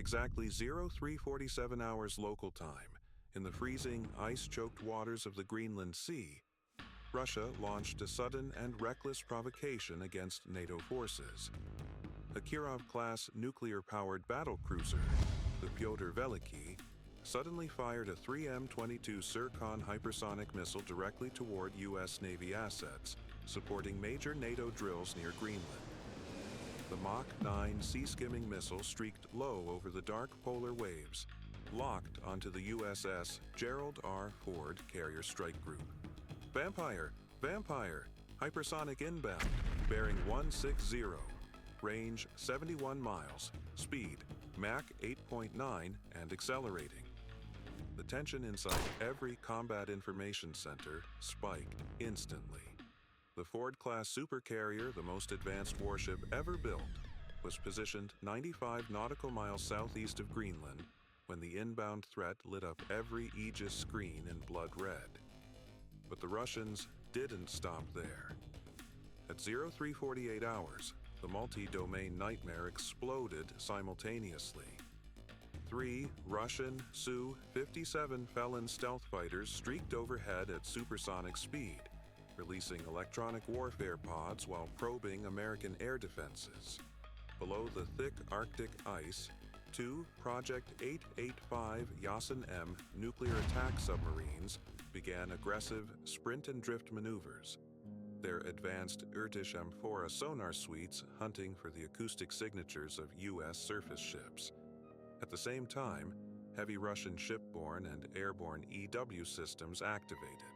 exactly 0347 hours local time, in the freezing, ice-choked waters of the Greenland Sea, Russia launched a sudden and reckless provocation against NATO forces. A Kirov-class nuclear-powered battlecruiser, the Pyotr Veliky, suddenly fired a 3M-22 TSIRKON hypersonic missile directly toward U.S. Navy assets, supporting major NATO drills near Greenland. The Mach 9 sea-skimming missile streaked low over the dark polar waves, locked onto the USS Gerald R. Ford carrier strike group. Vampire! Vampire! Hypersonic inbound, bearing 160, range 71 miles, speed Mach 8.9 and accelerating. The tension inside every combat information center spiked instantly. The Ford-class supercarrier, the most advanced warship ever built, was positioned 95 nautical miles southeast of Greenland when the inbound threat lit up every Aegis screen in blood red. But the Russians didn't stop there. At 0348 hours, the multi-domain nightmare exploded simultaneously. 3 Russian Su-57 Felon stealth fighters streaked overhead at supersonic speed, releasing electronic warfare pods while probing American air defenses. Below the thick Arctic ice, 2 Project 885 Yasen-M nuclear attack submarines began aggressive sprint and drift maneuvers, their advanced Irtish Amphora sonar suites hunting for the acoustic signatures of U.S. surface ships. At the same time, heavy Russian shipborne and airborne EW systems activated,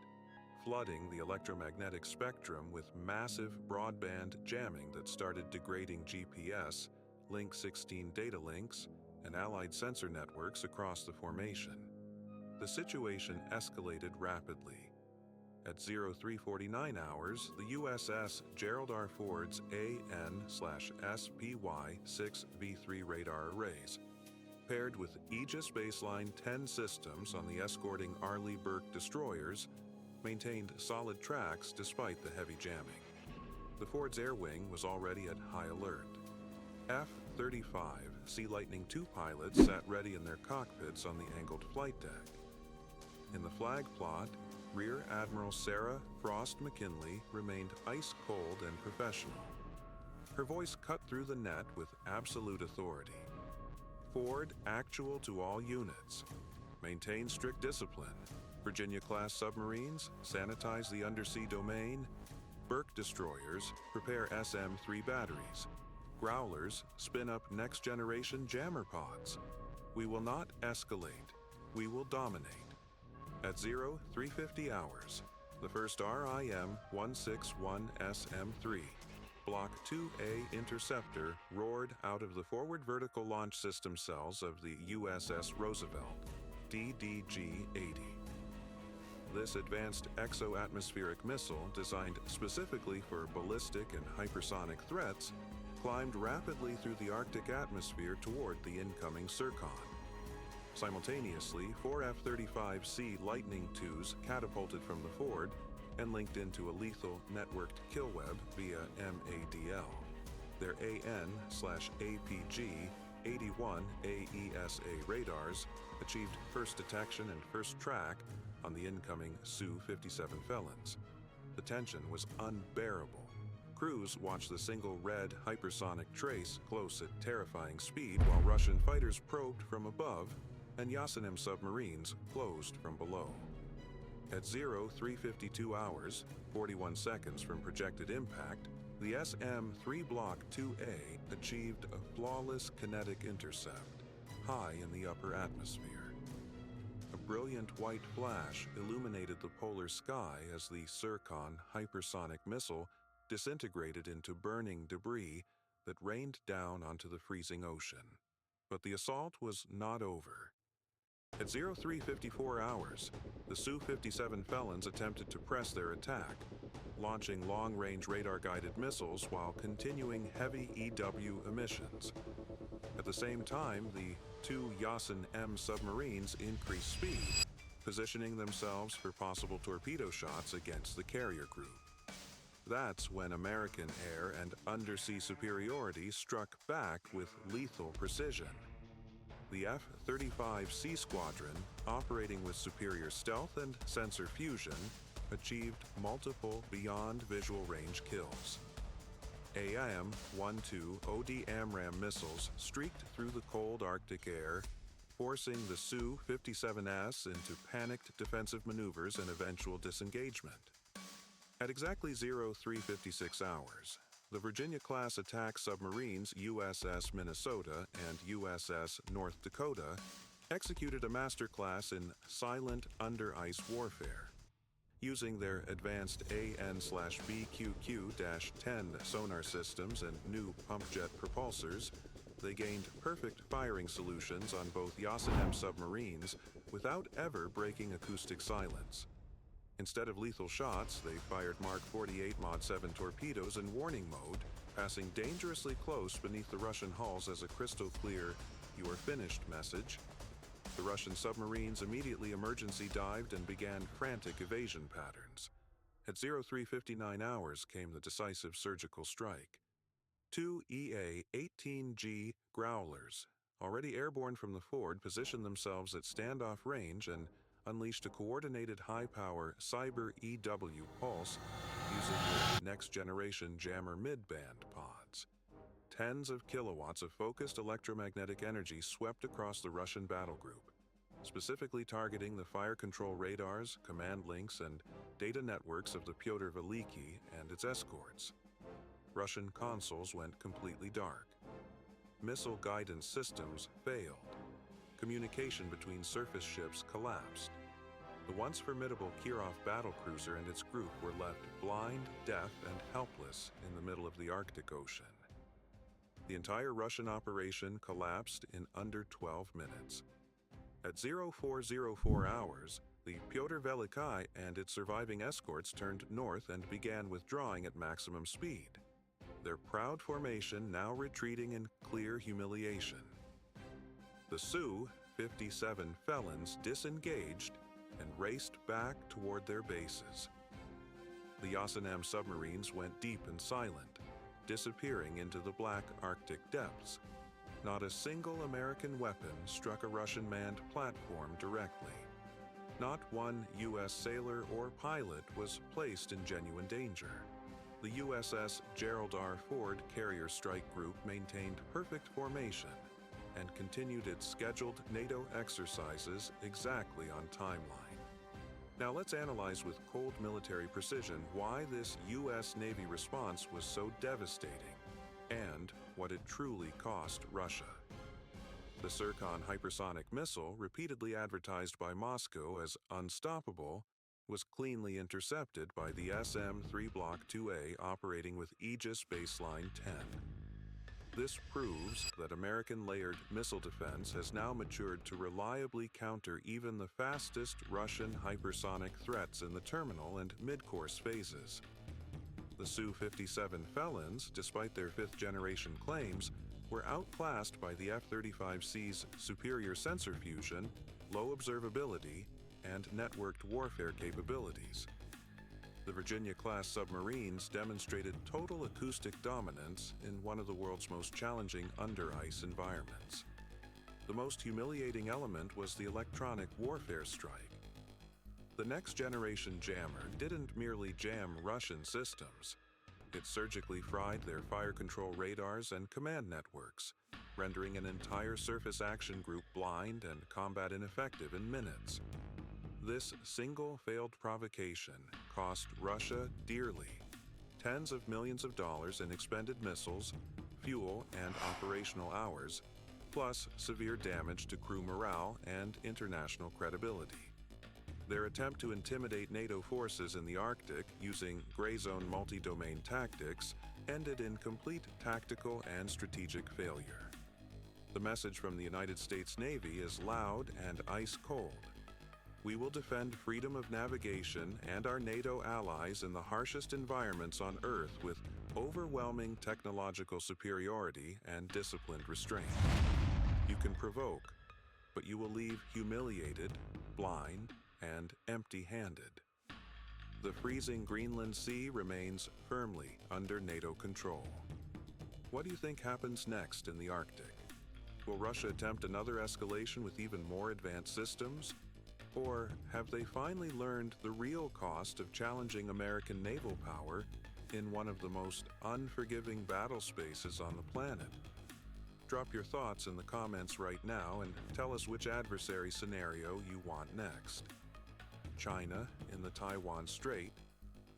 flooding the electromagnetic spectrum with massive broadband jamming that started degrading GPS, Link 16 data links, and allied sensor networks across the formation. The situation escalated rapidly. At 0349 hours, the USS Gerald R. Ford's AN/SPY-6V3 radar arrays, paired with Aegis Baseline 10 systems on the escorting Arleigh Burke destroyers, maintained solid tracks despite the heavy jamming. The Ford's air wing was already at high alert. F-35 Sea Lightning II pilots sat ready in their cockpits on the angled flight deck. In the flag plot, Rear Admiral Sarah Frost McKinley remained ice-cold and professional. Her voice cut through the net with absolute authority. Ford actual to all units. Maintain strict discipline. Virginia-class submarines, sanitize the undersea domain. Burke destroyers, prepare SM-3 batteries. Growlers, spin up next-generation jammer pods. We will not escalate. We will dominate. At 0350 hours, the first RIM-161SM-3 Block 2A interceptor roared out of the forward vertical launch system cells of the USS Roosevelt, DDG-80. This advanced exo-atmospheric missile, designed specifically for ballistic and hypersonic threats, climbed rapidly through the Arctic atmosphere toward the incoming TSIRKON. Simultaneously, 4 F-35C Lightning IIs catapulted from the Ford and linked into a lethal networked kill web via MADL. Their AN/APG-81 AESA radars achieved first detection and first track on the incoming Su-57 Felons. The tension was unbearable. Crews watched the single red hypersonic trace close at terrifying speed while Russian fighters probed from above and Yasen-M submarines closed from below. At 0352 hours, 41 seconds from projected impact, the SM-3 Block 2A achieved a flawless kinetic intercept, high in the upper atmosphere. A brilliant white flash illuminated the polar sky as the TSIRKON hypersonic missile disintegrated into burning debris that rained down onto the freezing ocean. But the assault was not over. At 0354 hours, the Su-57 Felons attempted to press their attack, launching long-range radar-guided missiles while continuing heavy EW emissions. At the same time, the 2 Yasen-M submarines increased speed, positioning themselves for possible torpedo shots against the carrier group. That's when American air and undersea superiority struck back with lethal precision. the F-35 Sea Squadron, operating with superior stealth and sensor fusion, achieved multiple beyond visual range kills. AIM-12 OD AMRAAM missiles streaked through the cold Arctic air, forcing the Su-57S into panicked defensive maneuvers and eventual disengagement. At exactly 0356 hours, the Virginia-class attack submarines USS Minnesota and USS North Dakota executed a masterclass in silent under-ice warfare. Using their advanced AN/BQQ-10 sonar systems and new pump jet propulsors, they gained perfect firing solutions on both Yasen-M submarines without ever breaking acoustic silence. Instead of lethal shots, they fired Mark 48 Mod 7 torpedoes in warning mode, passing dangerously close beneath the Russian hulls as a crystal-clear, "You are finished" message. The Russian submarines immediately emergency dived and began frantic evasion patterns. At 0359 hours came the decisive surgical strike. Two EA-18G Growlers, already airborne from the Ford, positioned themselves at standoff range and unleashed a coordinated high-power Cyber EW pulse using their next-generation jammer mid-band pods. Tens of kilowatts of focused electromagnetic energy swept across the Russian battle group, specifically targeting the fire control radars, command links, and data networks of the Pyotr Veliki and its escorts. Russian consoles went completely dark. Missile guidance systems failed. Communication between surface ships collapsed. The once formidable Kirov battlecruiser and its group were left blind, deaf, and helpless in the middle of the Arctic Ocean. The entire Russian operation collapsed in under 12 minutes. At 0404 hours, the Pyotr Veliki and its surviving escorts turned north and began withdrawing at maximum speed, their proud formation now retreating in clear humiliation. The Su-57 felons disengaged and raced back toward their bases. The Yasen-M submarines went deep and silent, disappearing into the black Arctic depths. Not a single American weapon struck a Russian manned platform directly. Not one U.S. sailor or pilot was placed in genuine danger. The USS Gerald R. Ford Carrier Strike Group maintained perfect formation and continued its scheduled NATO exercises exactly on timeline. Now let's analyze with cold military precision why this U.S. Navy response was so devastating and what it truly cost Russia. The TSIRKON hypersonic missile, repeatedly advertised by Moscow as unstoppable, was cleanly intercepted by the SM-3 Block 2A operating with Aegis Baseline 10. This proves that American layered missile defense has now matured to reliably counter even the fastest Russian hypersonic threats in the terminal and mid-course phases. The Su-57 felons, despite their fifth-generation claims, were outclassed by the F-35C's superior sensor fusion, low observability, and networked warfare capabilities. The Virginia-class submarines demonstrated total acoustic dominance in one of the world's most challenging under-ice environments. The most humiliating element was the electronic warfare strike. The next-generation jammer didn't merely jam Russian systems. It surgically fried their fire control radars and command networks, rendering an entire surface action group blind and combat ineffective in minutes. This single failed provocation cost Russia dearly, tens of millions of dollars in expended missiles, fuel, and operational hours, plus severe damage to crew morale and international credibility. Their attempt to intimidate NATO forces in the Arctic using gray zone multi-domain tactics ended in complete tactical and strategic failure. The message from the United States Navy is loud and ice-cold. We will defend freedom of navigation and our NATO allies in the harshest environments on Earth with overwhelming technological superiority and disciplined restraint. You can provoke, but you will leave humiliated, blind, and empty-handed. The freezing Greenland Sea remains firmly under NATO control. What do you think happens next in the Arctic? Will Russia attempt another escalation with even more advanced systems? Or have they finally learned the real cost of challenging American naval power in one of the most unforgiving battle spaces on the planet? Drop your thoughts in the comments right now and tell us which adversary scenario you want next. China in the Taiwan Strait,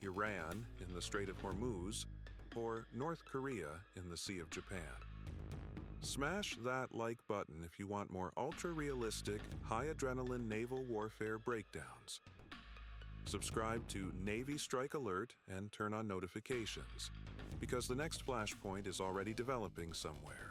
Iran in the Strait of Hormuz, or North Korea in the Sea of Japan? Smash that like button if you want more ultra-realistic, high-adrenaline naval warfare breakdowns. Subscribe to Navy Strike Alert and turn on notifications, because the next flashpoint is already developing somewhere.